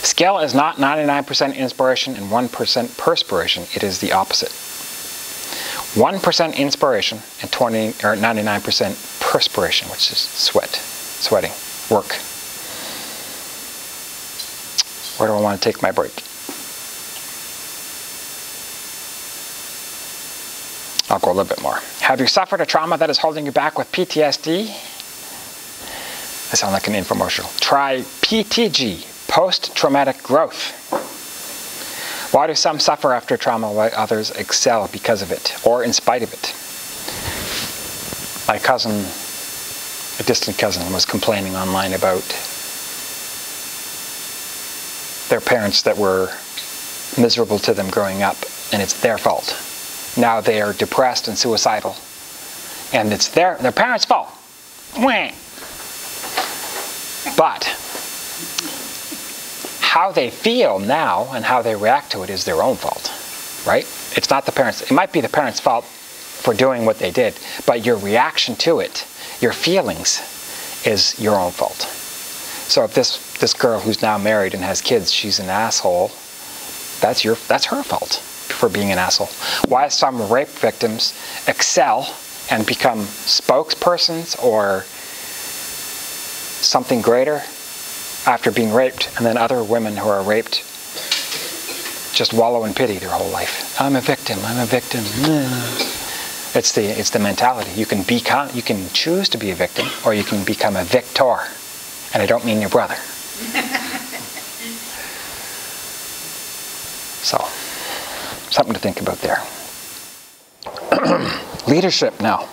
Skill is not 99% inspiration and 1% perspiration. It is the opposite. 1% inspiration and 99% perspiration, which is sweating, work. Where do I want to take my break? I'll go a little bit more. Have you suffered a trauma that is holding you back with PTSD? I sound like an infomercial. Try PTG, post-traumatic growth. Why do some suffer after trauma while others excel because of it or in spite of it? My cousin, a distant cousin, was complaining online about their parents that were miserable to them growing up, and it's their fault. Now they are depressed and suicidal, and it's their parents' fault. But how they feel now and how they react to it is their own fault, right? It's not the parents. It might be the parents' fault for doing what they did, but your reaction to it, your feelings, is your own fault. So if this girl who's now married and has kids, she's an asshole, that's her fault for being an asshole. Why some rape victims excel and become spokespersons or something greater after being raped, and then other women who are raped just wallow in pity their whole life. I'm a victim. It's the mentality. You can choose to be a victim, or you can become a victor. And I don't mean your brother. So, something to think about there. Leadership now.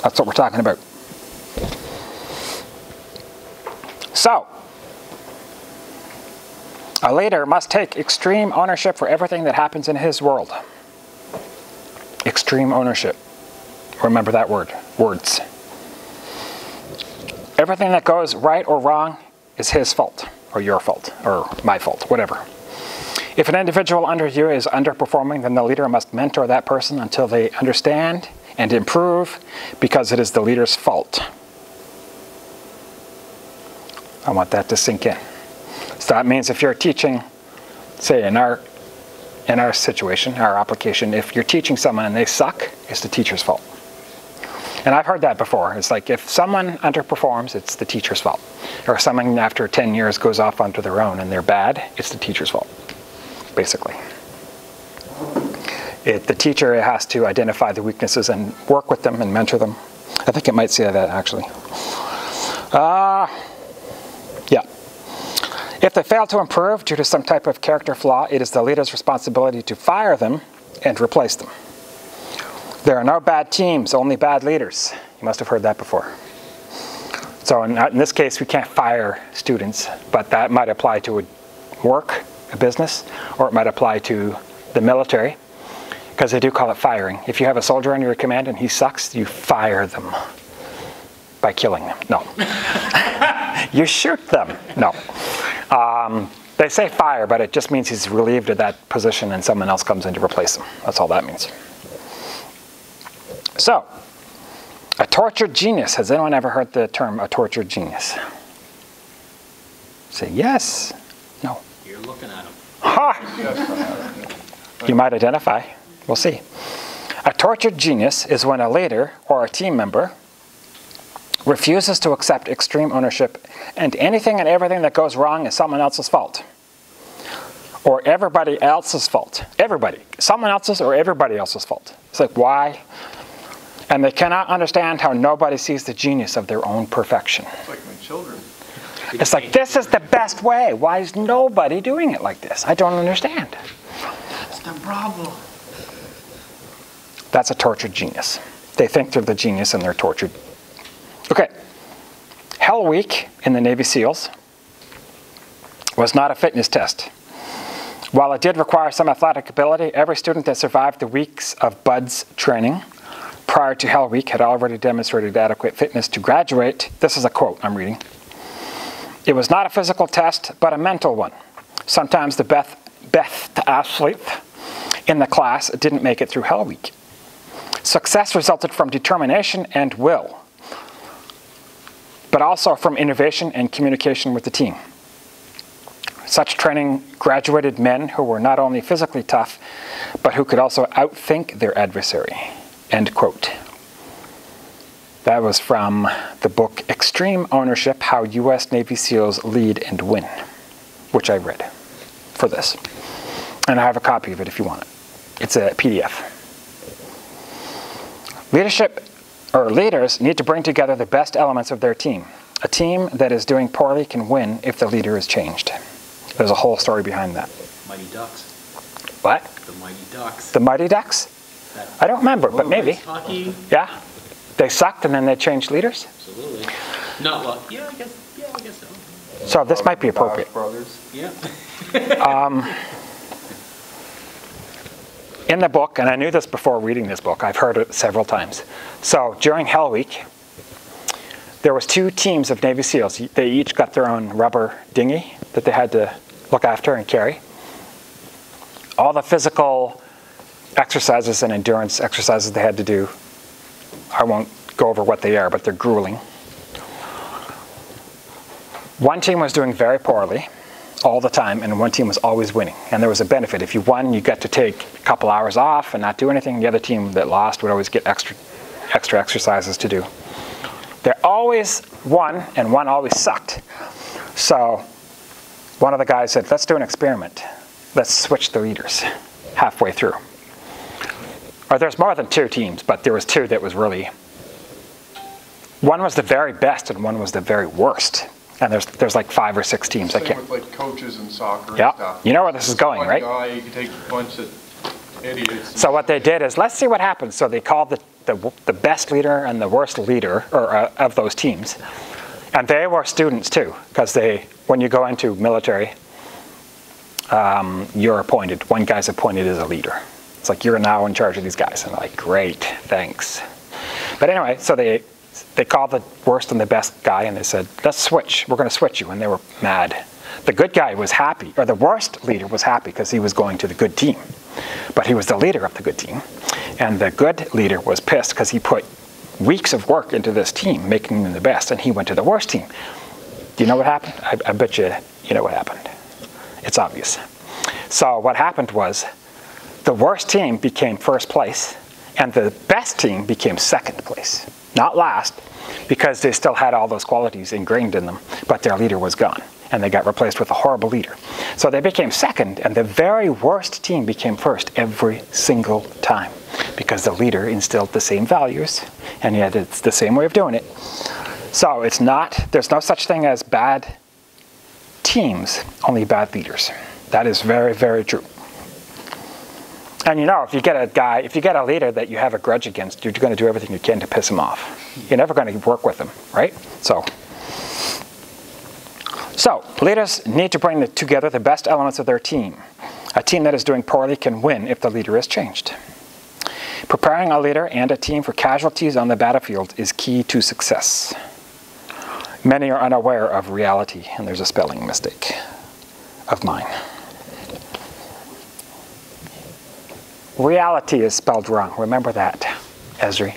That's what we're talking about. So, a leader must take extreme ownership for everything that happens in his world. Extreme ownership. Remember that word. Words. Everything that goes right or wrong is his fault, or your fault, or my fault, whatever. If an individual under you is underperforming, then the leader must mentor that person until they understand and improve, because it is the leader's fault. I want that to sink in. So that means if you're teaching, say in our situation, our application, if you're teaching someone and they suck, it's the teacher's fault. And I've heard that before. It's like if someone underperforms, it's the teacher's fault. Or if someone after 10 years goes off onto their own and they're bad, it's the teacher's fault, basically. The teacher has to identify the weaknesses and work with them and mentor them. I think it might say that actually. Yeah. If they fail to improve due to some type of character flaw, it is the leader's responsibility to fire them and replace them. There are no bad teams, only bad leaders. You must have heard that before. So in this case, we can't fire students, but that might apply to a business, or it might apply to the military, because they do call it firing. If you have a soldier under your command and he sucks, you fire them by killing them. No. You shoot them. No. They say fire, but it just means he's relieved of that position and someone else comes in to replace him. That's all that means. So, a tortured genius. Has anyone ever heard the term a tortured genius? Say yes. No. You're looking at him. Ha! You might identify. We'll see. A tortured genius is when a leader or a team member refuses to accept extreme ownership, and anything and everything that goes wrong is someone else's fault. Or everybody else's fault. Everybody. Someone else's or everybody else's fault. It's like, why? And they cannot understand how nobody sees the genius of their own perfection. It's like my children. It's like, this is the best way. Why is nobody doing it like this? I don't understand. That's the problem. That's a tortured genius. They think they're the genius and they're tortured. Okay. Hell Week in the Navy SEALs was not a fitness test. While it did require some athletic ability, every student that survived the weeks of BUDS training prior to Hell Week had already demonstrated adequate fitness to graduate. This is a quote I'm reading. It was not a physical test, but a mental one. Sometimes the best athlete in the class didn't make it through Hell Week. Success resulted from determination and will, but also from innovation and communication with the team. Such training graduated men who were not only physically tough, but who could also outthink their adversary. End quote. That was from the book Extreme Ownership: How U.S. Navy SEALs Lead and Win, which I read for this. And I have a copy of it if you want it. It's a PDF. Leaders need to bring together the best elements of their team. A team that is doing poorly can win if the leader is changed. There's a whole story behind that. Mighty Ducks. What? The Mighty Ducks. The Mighty Ducks? I don't remember, but maybe. Hockey. Yeah? They sucked and then they changed leaders? Absolutely. Not well. Yeah, I guess so. So this might be appropriate. Brothers. Yeah. In the book, and I knew this before reading this book, I've heard it several times. So during Hell Week, there was 2 teams of Navy SEALs. They each got their own rubber dinghy that they had to look after and carry. All the physical exercises and endurance exercises they had to do, I won't go over what they are, but they're grueling. One team was doing very poorly all the time, and one team was always winning. And there was a benefit. If you won, you got to take a couple hours off and not do anything. The other team that lost would always get extra exercises to do. They always won, and one always sucked. So one of the guys said, let's do an experiment. Let's switch the leaders halfway through. Or there's more than 2 teams, but there was 2 that was really... One was the very best, and one was the very worst. And there's like 5 or 6 teams. Same with like coaches and soccer and yeah. stuff. You know where this is going, One right? guy, you can take a bunch of idiots. So what they did is, let's see what happens. So they called the best leader and the worst leader of those teams. And they were students too, because when you go into military, you're appointed. One guy's appointed as a leader. It's like, you're now in charge of these guys. And they're like, great, thanks. But anyway, so they called the worst and the best guy, and they said, let's switch. We're going to switch you. And they were mad. The good guy was happy, or the worst leader was happy because he was going to the good team. But he was the leader of the good team. And the good leader was pissed because he put weeks of work into this team, making them the best, and he went to the worst team. Do you know what happened? I bet you know what happened. It's obvious. So what happened was, the worst team became first place, and the best team became second place. Not last, because they still had all those qualities ingrained in them, but their leader was gone, and they got replaced with a horrible leader. So they became second, and the very worst team became first every single time, because the leader instilled the same values, and yet it's the same way of doing it. So there's no such thing as bad teams, only bad leaders. That is very, very true. And you know, if you get a leader that you have a grudge against, you're going to do everything you can to piss him off. You're never going to work with him, right? So leaders need to bring together the best elements of their team. A team that is doing poorly can win if the leader is changed. Preparing a leader and a team for casualties on the battlefield is key to success. Many are unaware of reality, and there's a spelling mistake of mine. Reality is spelled wrong. Remember that, Esri.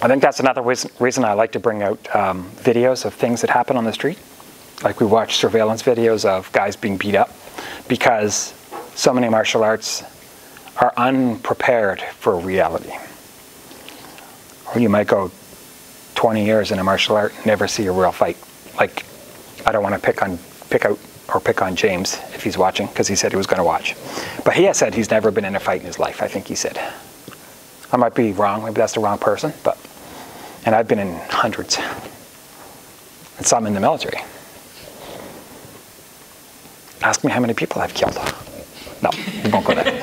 I think that's another reason I like to bring out videos of things that happen on the street. Like we watch surveillance videos of guys being beat up, because so many martial arts are unprepared for reality. Or you might go 20 years in a martial art and never see a real fight. Like, I don't want to pick on James if he's watching, because he said he was going to watch. But he has said he's never been in a fight in his life, I think he said. I might be wrong, maybe that's the wrong person, and I've been in hundreds, and some in the military. Ask me how many people I've killed. No, we won't go there.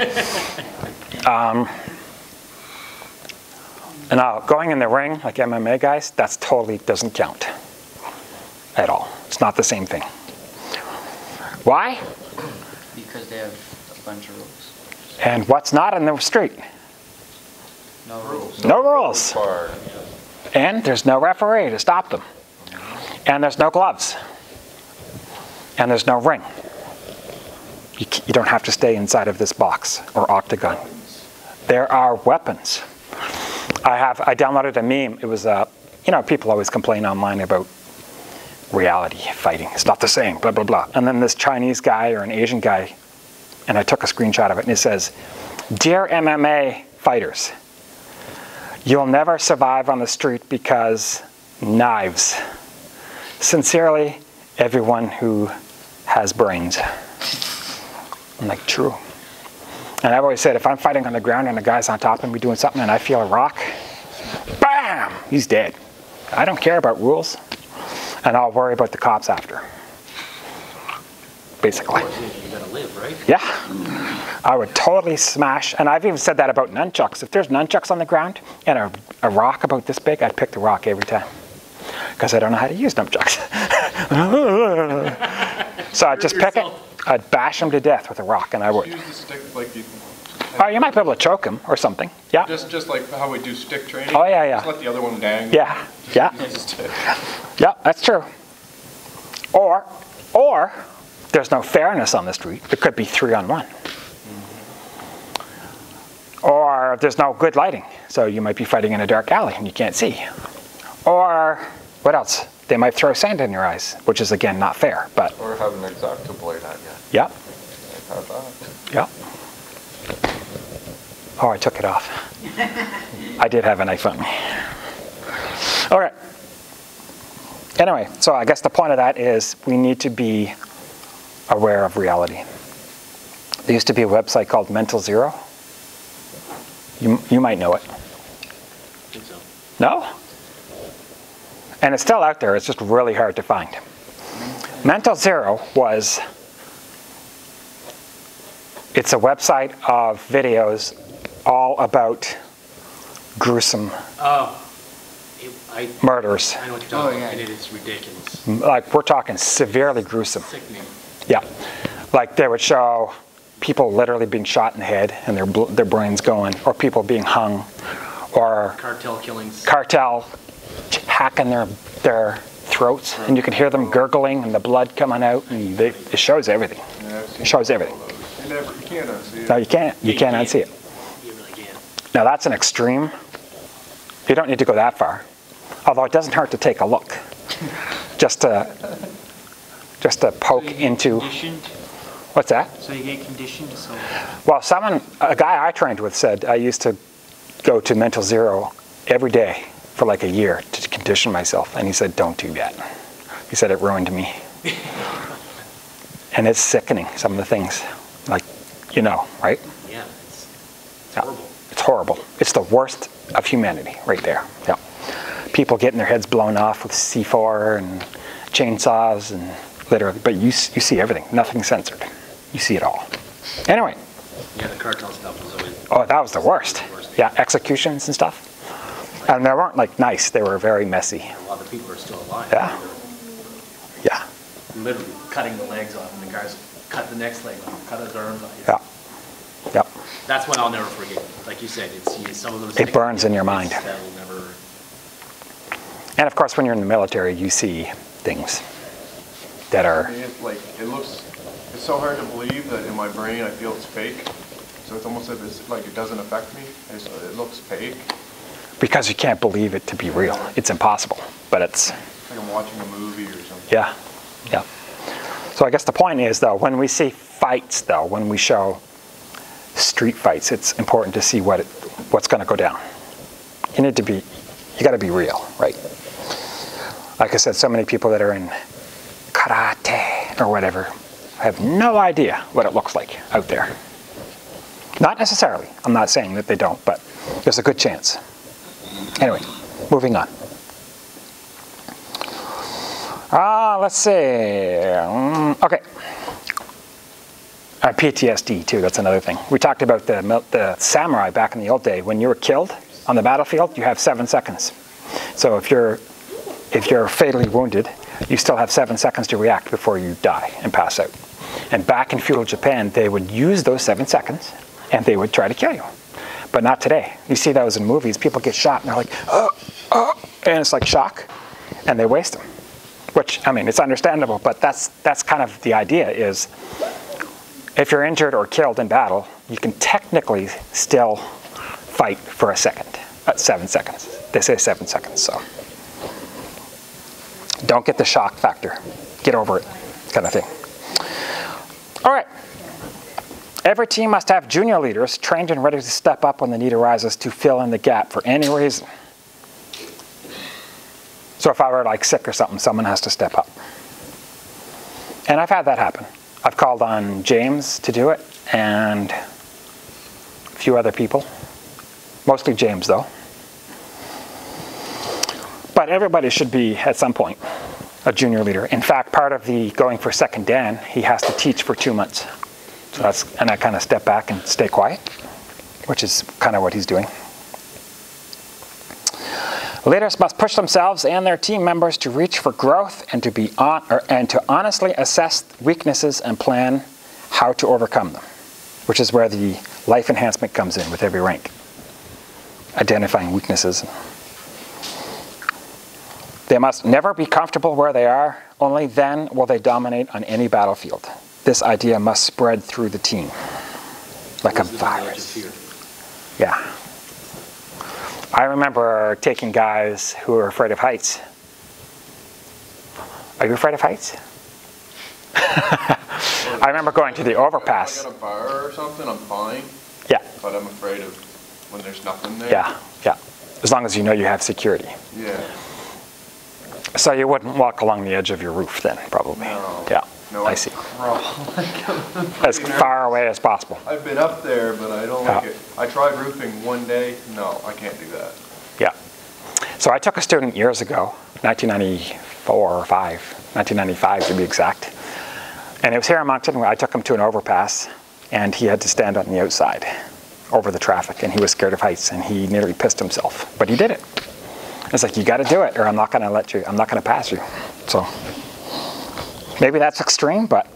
And now, going in the ring, like MMA guys, that's totally doesn't count at all. It's not the same thing. Why? Because they have a bunch of rules. And what's not in the street? No rules. No rules. And there's no referee to stop them. And there's no gloves. And there's no ring. You don't have to stay inside of this box or octagon. There are weapons. I downloaded a meme. It was you know, people always complain online about reality fighting. It's not the same, blah, blah, blah. And then this Chinese guy or an Asian guy, and I took a screenshot of it, and it says, "Dear MMA fighters, you'll never survive on the street because knives. Sincerely, everyone who has brains." I'm like, true. And I've always said, if I'm fighting on the ground and a guy's on top of me doing something and I feel a rock, bam, he's dead. I don't care about rules, and I'll worry about the cops after. Basically. You gotta live, right? Yeah. I would totally smash, and I've even said that about nunchucks. If there's nunchucks on the ground and a rock about this big, I'd pick the rock every time. Because I don't know how to use nunchucks. So I'd just pick it, I'd bash him to death with a rock, and I would. Use the stick like you. Oh, you might be able to choke him or something. Yeah. Just like how we do stick training. Oh, yeah, yeah. Just let the other one dangle. Yeah, yeah. Use the stick. Yeah, that's true. Or there's no fairness on the street. It could be 3-on-1. Or there's no good lighting, so you might be fighting in a dark alley and you can't see. Or what else? They might throw sand in your eyes, which is again not fair. But Or have an X-Acto blade at you. yeah, I've had that. yeah. Oh, I took it off. I did have a knife on me. All right. Anyway, so I guess the point of that is we need to be aware of reality. There used to be a website called Mental Zero. You might know it. I think so. No? And it's still out there. It's just really hard to find. Mental Zero it's a website of videos all about gruesome murders. I know what you're talking Oh, about, yeah. and it is ridiculous. Like, we're talking severely gruesome. Sickening. Yeah. Like, they would show people literally being shot in the head and their brains going, or people being hung, or Cartel killings. cartel hacking their throats, and you could hear them gurgling and the blood coming out, and it shows everything. Yeah, I've seen It shows everything. You can't unsee it. No, you can't. You can't unsee it. You really can. Now, that's an extreme. You don't need to go that far. Although it doesn't hurt to take a look. Just to poke into. Conditioned, What's that? so you get conditioned. So Well, a guy I trained with said I used to go to Mental Zero every day for like a year to condition myself. And he said, don't do that. He said it ruined me. And it's sickening, some of the things. Like, you know, right? Yeah, it's Yeah. horrible. It's horrible. It's the worst of humanity right there. Yeah. People getting their heads blown off with C4 and chainsaws and literally, but you see everything. Nothing's censored. You see it all. Anyway. Yeah, the cartel stuff was always. Oh, that was the worst. Yeah, executions and stuff. And they weren't like nice. They were very messy. A lot of people are still alive. Yeah. Yeah. Literally cutting the legs off, and the guys cut the next leg off, cut his arms off. Yeah. Yep. That's what I'll never forget. Like you said, it's some of those. It burns in your mind. That will never. And of course, when you're in the military, you see things that I are. mean, it's so hard to believe that in my brain I feel it's fake. So it's almost as if it doesn't affect me. It looks fake. Because you can't believe it to be real. It's impossible. But it's. Like I'm watching a movie or something. Yeah. Yeah. So I guess the point is, though, when we see fights, though, when we show street fights, it's important to see what's going to go down. You got to be real, right? Like I said, so many people that are in karate or whatever have no idea what it looks like out there. Not necessarily. I'm not saying that they don't, but there's a good chance. Anyway, moving on. Let's see. Okay. PTSD too, that's another thing. We talked about the samurai back in the old day. When you were killed on the battlefield, you have 7 seconds. So if you're fatally wounded, you still have 7 seconds to react before you die and pass out. And back in feudal Japan, they would use those 7 seconds and they would try to kill you. But not today. You see those in movies, people get shot and they're like, and it's like shock, and they waste them. Which, I mean, it's understandable, but that's kind of the idea is, if you're injured or killed in battle, you can technically still fight for a second, 7 seconds. They say 7 seconds, so. Don't get the shock factor. Get over it, kind of thing. All right. Every team must have junior leaders trained and ready to step up when the need arises to fill in the gap for any reason. So if I were like sick or something, someone has to step up. And I've had that happen. I've called on James to do it and a few other people. Mostly James though. But everybody should be, at some point, a junior leader. In fact, part of the going for second Dan, he has to teach for 2 months. So and I kind of step back and stay quiet, which is kind of what he's doing. Leaders must push themselves and their team members to reach for growth and to honestly assess weaknesses and plan how to overcome them, which is where the life enhancement comes in with every rank. Identifying weaknesses. They must never be comfortable where they are. Only then will they dominate on any battlefield. This idea must spread through the team like a virus. Yeah. I remember taking guys who were afraid of heights. Are you afraid of heights? I remember going to the overpass. If I got a bar or something, I'm fine. Yeah. But I'm afraid of when there's nothing there. Yeah, yeah. As long as you know you have security. Yeah. So you wouldn't walk along the edge of your roof then, probably. No. Yeah. No, I see. Crawl. As far away as possible. I've been up there, but I don't like it. I tried roofing one day. No, I can't do that. Yeah. So I took a student years ago, 1994 or 1995 to be exact. And it was here in Moncton where I took him to an overpass, and he had to stand on the outside over the traffic, and he was scared of heights, and he nearly pissed himself. But he did it. It's like, you got to do it, or I'm not going to pass you. So maybe that's extreme, but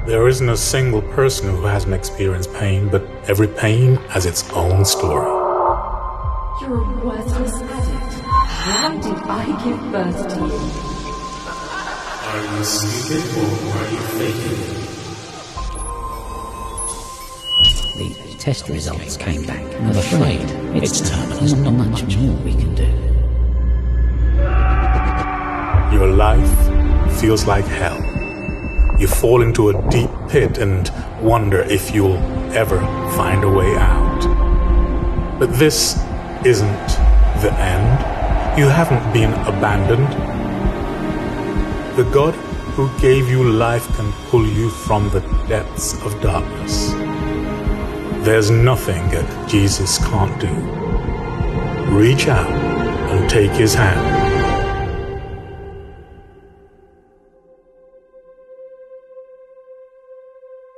there isn't a single person who hasn't experienced pain, but every pain has its own story. You're a worthless addict. Why did I give birth to you? Are you stupid or are you faking it? The test results came back. I'm afraid it's terminal. There's not much more we can do. Your life feels like hell. You fall into a deep pit and wonder if you'll ever find a way out. But this isn't the end. You haven't been abandoned. The God who gave you life can pull you from the depths of darkness. There's nothing that Jesus can't do. Reach out and take his hand.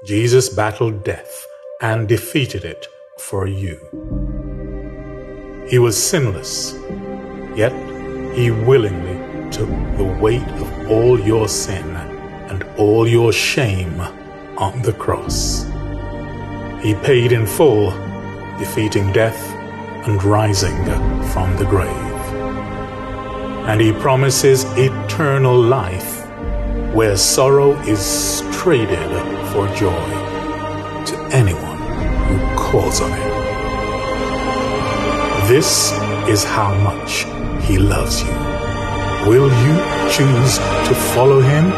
Jesus battled death and defeated it for you. He was sinless, yet he willingly took the weight of all your sin and all your shame on the cross. He paid in full, defeating death and rising from the grave. And he promises eternal life, where sorrow is traded for joy to anyone who calls on him. This is how much he loves you. Will you choose to follow him?